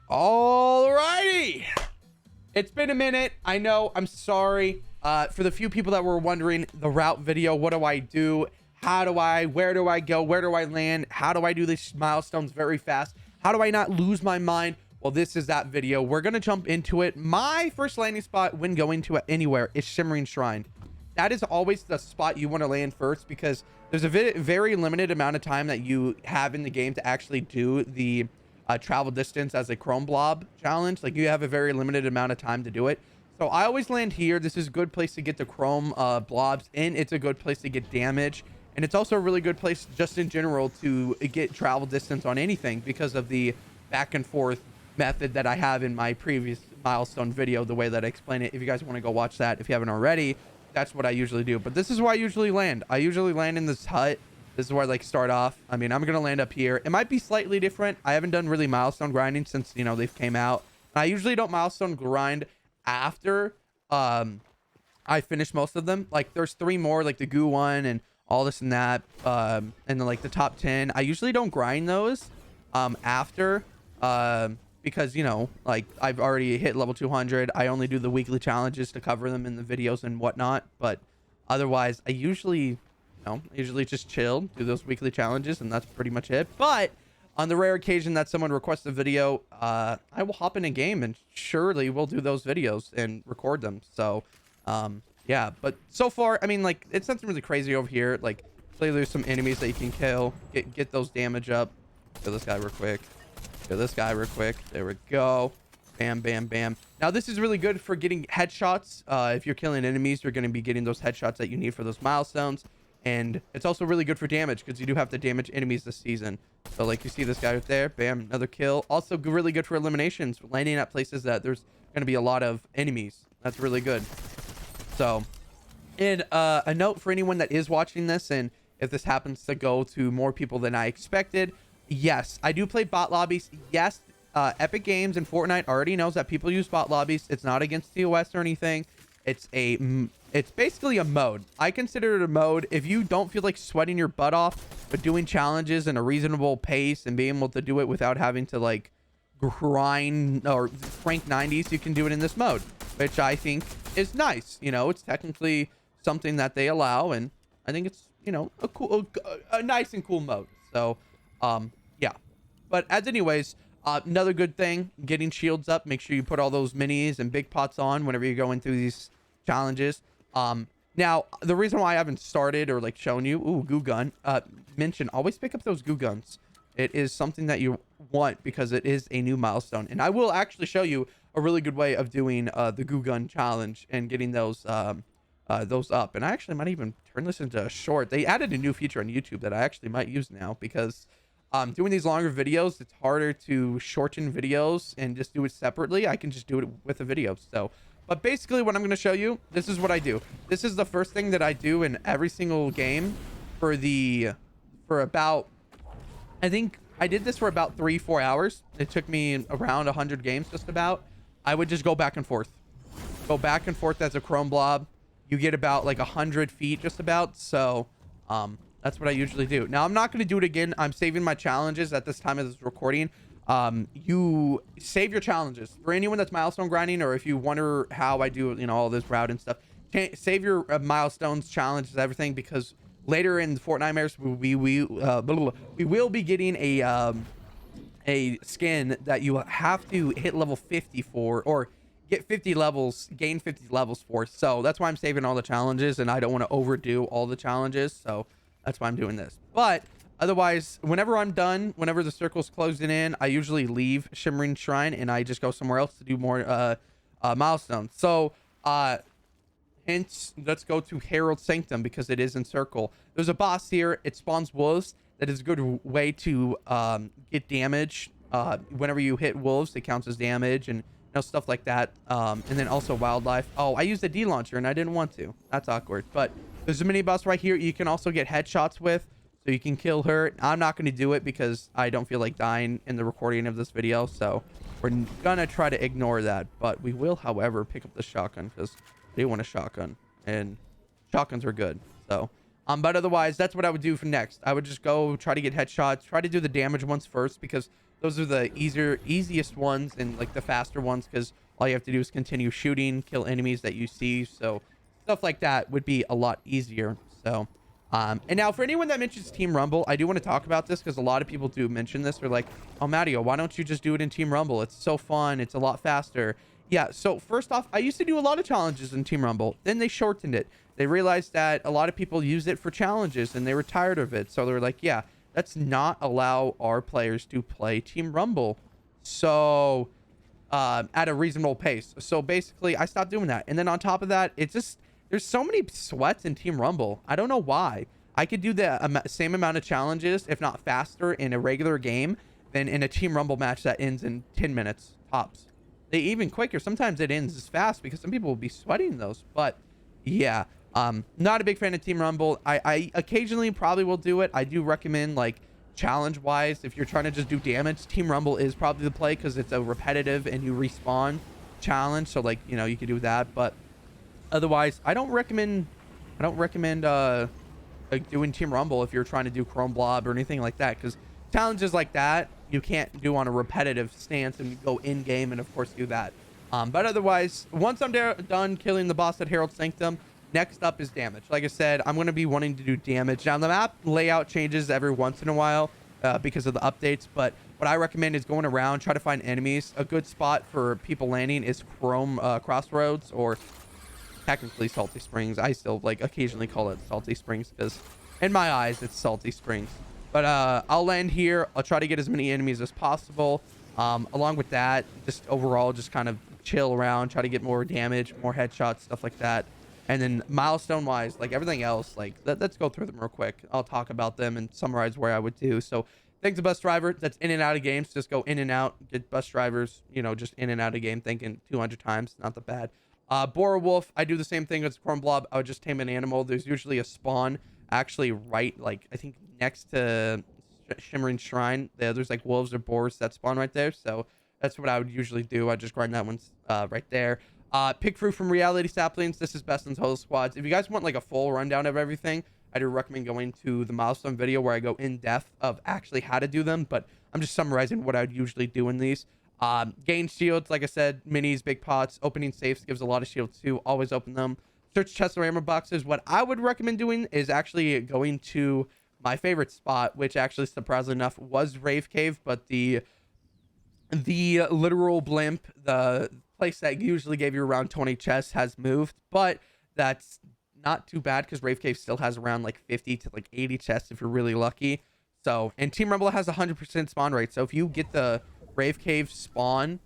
Alrighty, it's been a minute. I know, I'm sorry. For the few people that were wondering, the route video, what do I do? Where do I go? Where do I land? How do I do these milestones very fast? How do I not lose my mind? Well, this is that video. We're gonna jump into it. My first landing spot when going to anywhere is Shimmering Shrine. That is always the spot you want to land first, because there's a very limited amount of time that you have in the game to actually do the travel distance as a chrome blob challenge. Like, you have a very limited amount of time to do it. So I always land here. This is a good place to get the chrome blobs in. It's a good place to get damage, and it's also a really good place just in general to get travel distance on anything, because of the back and forth method that I have in my previous milestone video, the way that I explain it. If you guys want to go watch that, if you haven't already, that's what I usually do. But this is where I usually land. I usually land in this hut. This is where I like start off. I mean, I'm gonna land up here. It might be slightly different. I haven't done really milestone grinding since, you know, they've came out. I usually don't milestone grind after I finish most of them. Like, there's 3 more, like the Goo Gun and all this and that, and then like the top 10. I usually don't grind those after, because, you know, like, I've already hit level 200. I only do the weekly challenges to cover them in the videos and whatnot. But otherwise, I usually just chill, do those weekly challenges, and that's pretty much it. But on the rare occasion that someone requests a video, I will hop in a game and surely we'll do those videos and record them. So yeah, but so far, I mean, like, it's nothing really crazy over here. Like, clearly there's some enemies that you can kill, get those damage up. Kill this guy real quick. Kill this guy real quick. There we go. Bam, bam, bam. Now, this is really good for getting headshots. If you're killing enemies, you're going to be getting those headshots that you need for those milestones. And it's also really good for damage, because you do have to damage enemies this season. So, like, you see this guy right there. Bam, another kill. Also really good for eliminations, landing at places that there's going to be a lot of enemies. That's really good. So, and a note for anyone that is watching this, and if this happens to go to more people than I expected, yes, I do play bot lobbies. Yes, Epic Games and Fortnite already knows that people use bot lobbies. It's not against TOS or anything. It's basically a mode. I consider it a mode. If you don't feel like sweating your butt off, but doing challenges in a reasonable pace and being able to do it without having to, like, grind or rank 90s, you can do it in this mode, which I think is nice. You know, it's technically something that they allow, and I think it's, you know, a nice and cool mode. So, yeah. But as anyways, another good thing, getting shields up. Make sure you put all those minis and big pots on whenever you're going through these challenges. Now, the reason why I haven't started or like shown you, Goo Gun, mention, always pick up those Goo Guns. It is something that you want, because it is a new milestone, and I will actually show you a really good way of doing the Goo Gun challenge and getting those up. And I actually might even turn this into a short. They added a new feature on YouTube that I actually might use now, because doing these longer videos, it's harder to shorten videos and just do it separately. I can just do it with a video. So, but basically what I'm going to show you, this is what I do. This is the first thing that I do in every single game for about, I think I did this for about 3-4 hours. It took me around 100 games, just about. I would just go back and forth as a chrome blob. You get about like 100 feet, just about. So, that's what I usually do. Now, I'm not going to do it again. I'm saving my challenges at this time of this recording. You save your challenges for anyone that's milestone grinding, or if you wonder how I do, you know, all this route and stuff. Save your milestones, challenges, everything, because later in Fortnitemares, we will be getting a skin that you have to hit level 50 for, or get 50 levels, gain 50 levels for. So that's why I'm saving all the challenges, and I don't want to overdo all the challenges. So that's why I'm doing this. But otherwise, whenever I'm done, whenever the circle's closing in, I usually leave Shimmering Shrine and I just go somewhere else to do more milestones. So hence, let's go to Herald Sanctum, because it is in circle. There's a boss here. It spawns wolves. That is a good way to get damage. Whenever you hit wolves, it counts as damage, and, you know, stuff like that. And then also wildlife. Oh, I used a D launcher and I didn't want to. That's awkward. But there's a mini boss right here you can also get headshots with, so you can kill her. I'm not going to do it because I don't feel like dying in the recording of this video, so we're gonna try to ignore that. But we will, however, pick up the shotgun, because I do want a shotgun, and shotguns are good. So but otherwise, that's what I would do for next. I would just go try to get headshots, try to do the damage ones first, because Those are the easiest ones and like the faster ones, because all you have to do is continue shooting, kill enemies that you see. So stuff like that would be a lot easier. So and now for anyone that mentions Team Rumble, I do want to talk about this because a lot of people do mention this. They're like, oh, Mattio, why don't you just do it in Team Rumble? It's so fun. It's a lot faster. Yeah, so first off, I used to do a lot of challenges in Team Rumble. Then they shortened it. They realized that a lot of people use it for challenges and they were tired of it. So they were like, yeah, let's not allow our players to play Team Rumble. So at a reasonable pace. So basically, I stopped doing that. And then on top of that, it's just, there's so many sweats in Team Rumble. I don't know why. I could do the same amount of challenges, if not faster, in a regular game than in a Team Rumble match that ends in 10 minutes tops. They even quicker. Sometimes it ends as fast because some people will be sweating those. But yeah, not a big fan of Team Rumble. I occasionally probably will do it. I do recommend, like, challenge wise, if you're trying to just do damage, Team Rumble is probably the play because it's a repetitive and you respawn challenge. So like, you know, you could do that. But otherwise, I don't recommend like doing Team Rumble if you're trying to do Chrome Blob or anything like that, because challenges like that you can't do on a repetitive stance and go in game and of course do that. But otherwise, once I'm done killing the boss at Herald Sanctum, next up is damage. Like I said, I'm going to be wanting to do damage. Now the map layout changes every once in a while because of the updates, but what I recommend is going around, try to find enemies. A good spot for people landing is Chrome Crossroads, or technically Salty Springs. I still like occasionally call it Salty Springs because in my eyes it's Salty Springs. But I'll land here. I'll try to get as many enemies as possible. Along with that, just overall just kind of chill around, try to get more damage, more headshots, stuff like that. And then milestone wise, like everything else, like let's go through them real quick. I'll talk about them and summarize where I would do. So thanks to bus driver that's in and out of games. Just go in and out, get bus drivers, you know, just in and out of game, thinking 200 times, not that bad. Bora Wolf, I do the same thing as Corn Blob. I would just tame an animal. There's usually a spawn actually right, like I think next to Shimmering Shrine. There's like wolves or boars that spawn right there. So that's what I would usually do. I just grind that one right there. Pick fruit from Reality Saplings. This is best in total squads. If you guys want like a full rundown of everything, I do recommend going to the Milestone video where I go in depth of actually how to do them, but I'm just summarizing what I would usually do in these. Gain shields, like I said, minis, big pots. Opening safes gives a lot of shields too. Always open them. Search chests or armor boxes. What I would recommend doing is actually going to my favorite spot, which actually surprisingly enough was Rave Cave, but the literal blimp, the place that usually gave you around 20 chests, has moved, but that's not too bad because Rave Cave still has around like 50 to like 80 chests if you're really lucky. So, and Team Rumble has 100% spawn rate. So if you get the Rave Cave spawn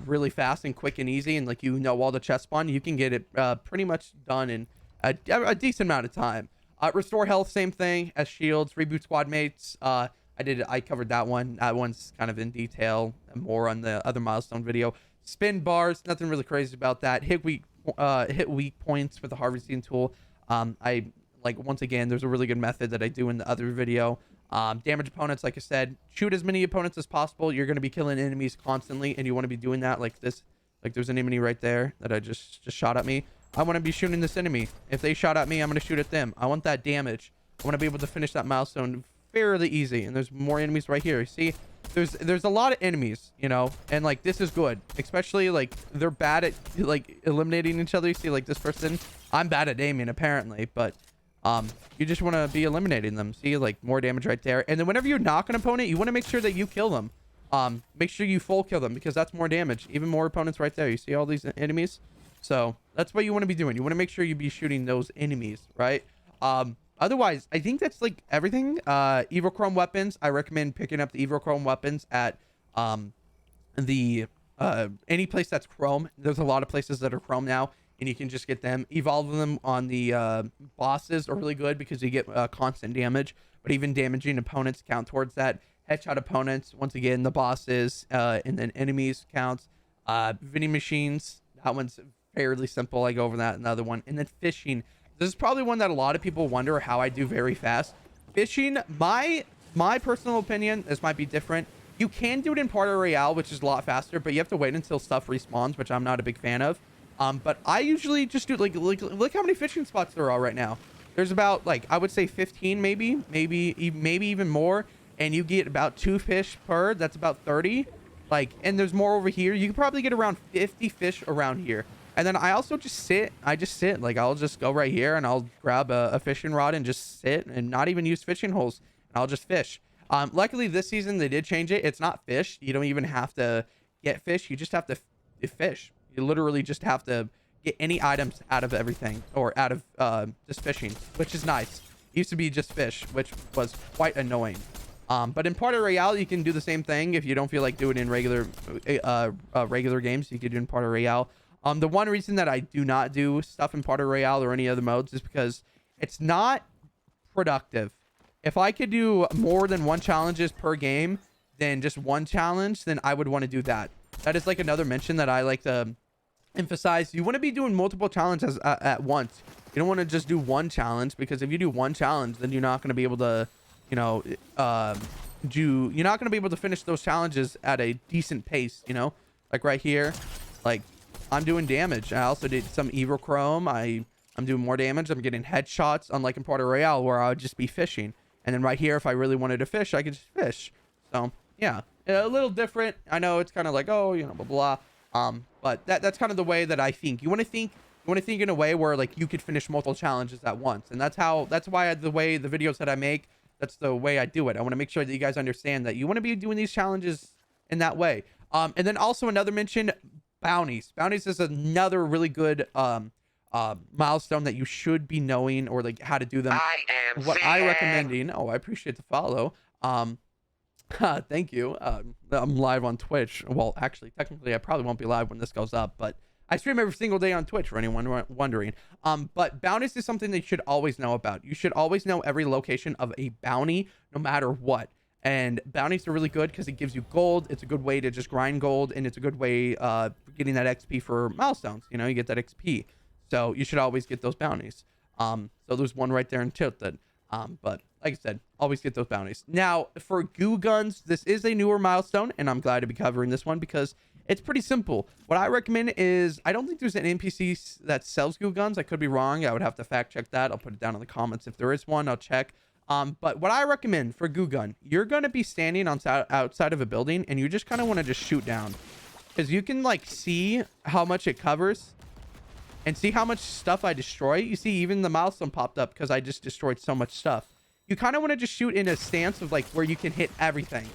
really fast and quick and easy, and like, you know, all the chest spawn, you can get it pretty much done in a decent amount of time. Restore health, same thing as shields. Reboot squad mates. I covered that one. That one's kind of in detail more on the other milestone video. Spin bars, nothing really crazy about that. Hit weak points with the harvesting tool. I like, once again, there's a really good method that I do in the other video. Damage opponents, like I said, shoot as many opponents as possible. You're going to be killing enemies constantly, and you want to be doing that like this. Like there's an enemy right there that I just shot at me. I want to be shooting this enemy. If they shot at me, I'm going to shoot at them. I want that damage. I want to be able to finish that milestone fairly easy. And there's more enemies right here. See, there's a lot of enemies, you know, and like this is good, especially like they're bad at like eliminating each other. You see, like this person, I'm bad at aiming apparently, but you just want to be eliminating them. See, like more damage right there. And then whenever you knock an opponent, you want to make sure that you kill them. Make sure you full kill them because that's more damage. Even more opponents right there. You see all these enemies? So that's what you want to be doing. You want to make sure you be shooting those enemies, right? Otherwise, I think that's like everything. Evrochrome weapons. I recommend picking up the Evrochrome weapons at any place that's chrome. There's a lot of places that are chrome now, and you can just get them. Evolve them on the bosses are really good because you get constant damage, but even damaging opponents count towards that. Headshot opponents, once again, the bosses, and then enemies counts. Vending machines, that one's fairly simple. I go over that. Another one. And then fishing. This is probably one that a lot of people wonder how I do very fast. Fishing, my personal opinion, this might be different. You can do it in Party Royale, which is a lot faster, but you have to wait until stuff respawns, which I'm not a big fan of. But I usually just do like look how many fishing spots there are right now. There's about, like, I would say 15, maybe even more. and you get about 2 fish per. That's about 30. Like, and there's more over here. You could probably get around 50 fish around here. And then I also just sit. Like, I'll just go right here and I'll grab a fishing rod and just sit and not even use fishing holes. And I'll just fish. Luckily this season they did change it. It's not fish. You don't even have to get fish. You just have to fish. You literally just have to get any items out of everything, or out of just fishing, which is nice. It used to be just fish, which was quite annoying. But in Party Royale, you can do the same thing. If you don't feel like doing it in regular games, you can do it in Party Royale. The one reason that I do not do stuff in Party Royale or any other modes is because it's not productive. If I could do more than 1 challenges per game than just 1 challenge, then I would want to do that. That is like another mention that I like to emphasize. You want to be doing multiple challenges at once. You don't want to just do 1 challenge, because if you do 1 challenge, then you're not going to be able to, you know, you're not going to be able to finish those challenges at a decent pace, you know? Like right here, like I'm doing damage. I also did some evil chrome. I'm doing more damage. I'm getting headshots, unlike in Party Royale where I would just be fishing. And then right here, if I really wanted to fish, I could just fish. So yeah, a little different. I know it's kind of like, oh, you know, blah blah. But that's kind of the way that I think. You want to think in a way where like you could finish multiple challenges at once. And that's why the way the videos that I make, that's the way I do it. I want to make sure that you guys understand that you want to be doing these challenges in that way. And then also another mention, bounties. Bounties is another really good milestone that you should be knowing, or like how to do them. I recommending. Oh, I appreciate the follow. Thank you. I'm live on Twitch. Well, actually, technically, I probably won't be live when this goes up, but I stream every single day on Twitch, for anyone wondering. But bounties is something that you should always know about. You should always know every location of a bounty, no matter what. And bounties are really good because it gives you gold. It's a good way to just grind gold, and it's a good way for getting that XP for milestones. You know, you get that XP. So you should always get those bounties. So there's one right there in Tilted. But like I said, always get those bounties. Now, for Goo Guns, this is a newer milestone, and I'm glad to be covering this one because it's pretty simple. What I recommend is, I don't think there's an NPC that sells Goo Guns. I could be wrong. I would have to fact check that. I'll put it down in the comments. If there is one, I'll check. But what I recommend for Goo Gun, you're going to be standing outside of a building, and you just kind of want to just shoot down, because you can like see how much it covers and see how much stuff I destroy. You see, even the milestone popped up because I just destroyed so much stuff. You kind of want to just shoot in a stance of like where you can hit everything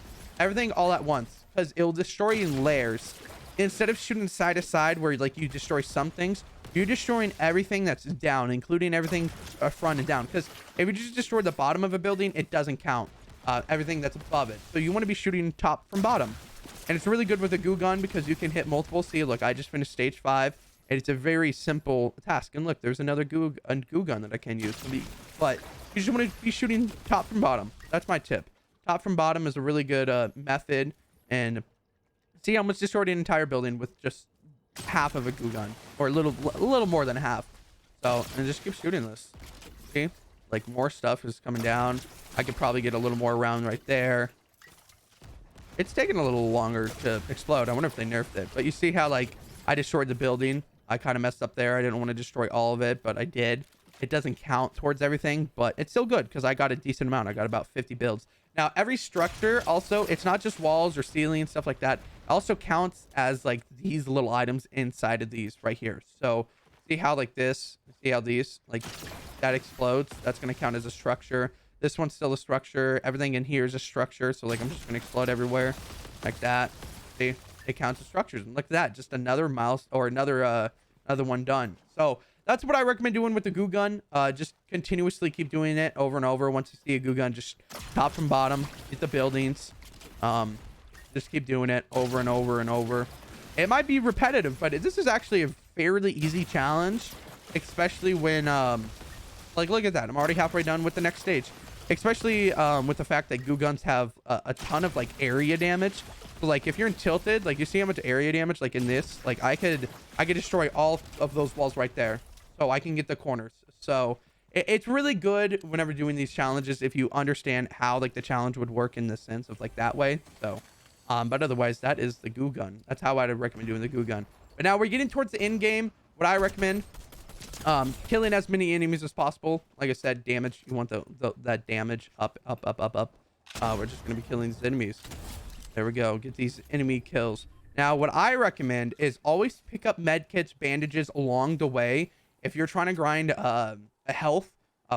all at once, because it'll destroy in layers. Instead of shooting side to side where like you destroy some things, you're destroying everything that's down, including everything front and down. Because if you just destroy the bottom of a building, it doesn't count everything that's above it. So you want to be shooting top from bottom. And it's really good with a Goo Gun because you can hit multiple. See, look, I just finished stage 5. And it's a very simple task. And look, there's another Goo Gun that I can use. But you just want to be shooting top from bottom. That's my tip. Top from bottom is a really good method. And see how much destroyed an entire building with just half of a Goo Gun, or a little more than half. So, and just keep shooting this. See, like more stuff is coming down. I could probably get a little more around right there. It's taking a little longer to explode. I wonder if they nerfed it. But you see how like I destroyed the building. I kind of messed up there. I didn't want to destroy all of it, but I did. It doesn't count towards everything, but it's still good because I got a decent amount. I got about 50 builds. Now, every structure also, it's not just walls or ceiling and stuff like that. It also counts as like these little items inside of these right here. So see how like this, see how these, like that explodes. That's going to count as a structure. This one's still a structure. Everything in here is a structure. So like I'm just going to explode everywhere like that. See? It counts as structures. And look at that, just another mouse or another one done. So that's what I recommend doing with the Goo Gun. Just continuously keep doing it over and over. Once you see a Goo Gun, just top from bottom, hit the buildings. Just keep doing it over and over and over. It might be repetitive, but this is actually a fairly easy challenge, especially when like look at that, I'm already halfway done with the next stage. Especially with the fact that Goo Guns have a ton of like area damage. So like if you're in Tilted, like you see how much area damage, like in this, like I could destroy all of those walls right there. So I can get the corners. So it's really good whenever doing these challenges if you understand how like the challenge would work in the sense of like that way. So but otherwise, that is the Goo Gun. That's how I'd recommend doing the Goo Gun. But now we're getting towards the end game. What I recommend, killing as many enemies as possible. Like I said, damage. You want that damage up. We're just going to be killing these enemies. There we go. Get these enemy kills. Now, what I recommend is always pick up med kits, bandages along the way. If you're trying to grind a health,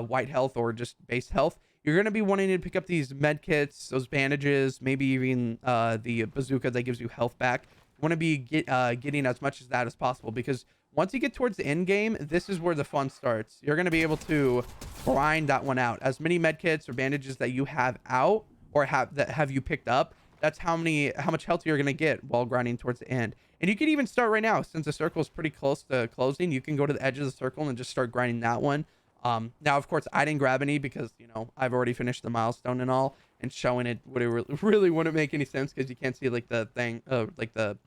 white health, or just base health, you're going to be wanting to pick up these med kits, those bandages, maybe even the bazooka that gives you health back. You want to be getting as much as that as possible, because once you get towards the end game, this is where the fun starts. You're going to be able to grind that one out. As many med kits or bandages that you have out, or have you picked up, that's how much health you're going to get while grinding towards the end. And you can even start right now, since the circle is pretty close to closing. You can go to the edge of the circle and just start grinding that one. Now, of course, I didn't grab any because, you know, I've already finished the milestone and all, and showing it would really wouldn't make any sense, because you can't see like the thing, like the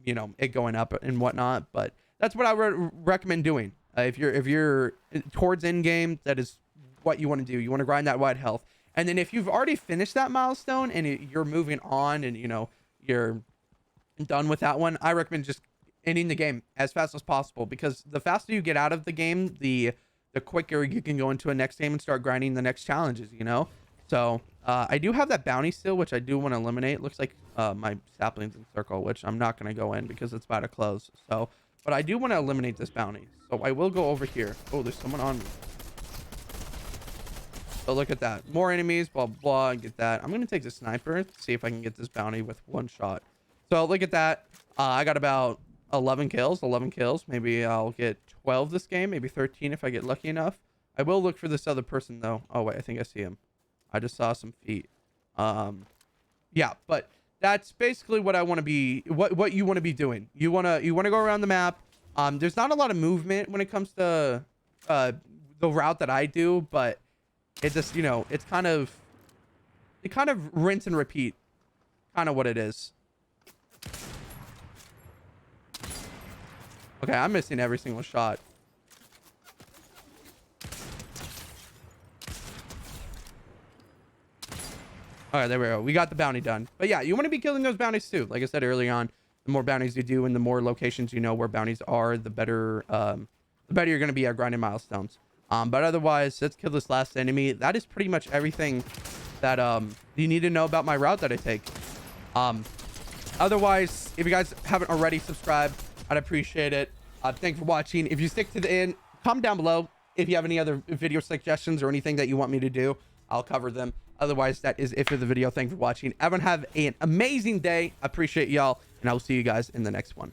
you know, it going up and whatnot. But that's what I would recommend doing. If you're towards end game, that is what you want to do. You want to grind that white health. And then if you've already finished that milestone and you're moving on, and, you know, you're done with that one, I recommend just ending the game as fast as possible, because the faster you get out of the game, the quicker you can go into a next game and start grinding the next challenges, you know. So I do have that bounty still, which I do want to eliminate. Looks like my sapling's in circle, which I'm not going to go in because it's about to close. So, but I do want to eliminate this bounty, so I will go over here. Oh, there's someone on me. So look at that, more enemies, blah blah. Get that. I'm gonna take the sniper to see if I can get this bounty with one shot. So look at that. I got about 11 kills. Maybe I'll get 12 this game, maybe 13 if I get lucky enough. I will look for this other person though. Oh wait, I think I see him. I just saw some feet. Yeah, but that's basically what I want to be, what you want to be doing. You want to go around the map. There's not a lot of movement when it comes to the route that I do, but it just, you know, it kind of rinse and repeat, kind of what it is. Okay, I'm missing every single shot. All right, there we go. We got the bounty done. But yeah, you want to be killing those bounties too. Like I said early on, the more bounties you do and the more locations you know where bounties are, the better you're going to be at grinding milestones. But otherwise, let's kill this last enemy. That is pretty much everything that you need to know about my route that I take. Otherwise, if you guys haven't already subscribed, I'd appreciate it. Thanks for watching. If you stick to the end, comment down below if you have any other video suggestions or anything that you want me to do. I'll cover them. Otherwise, that is it for the video. Thanks for watching. Everyone have an amazing day. I appreciate y'all, and I will see you guys in the next one.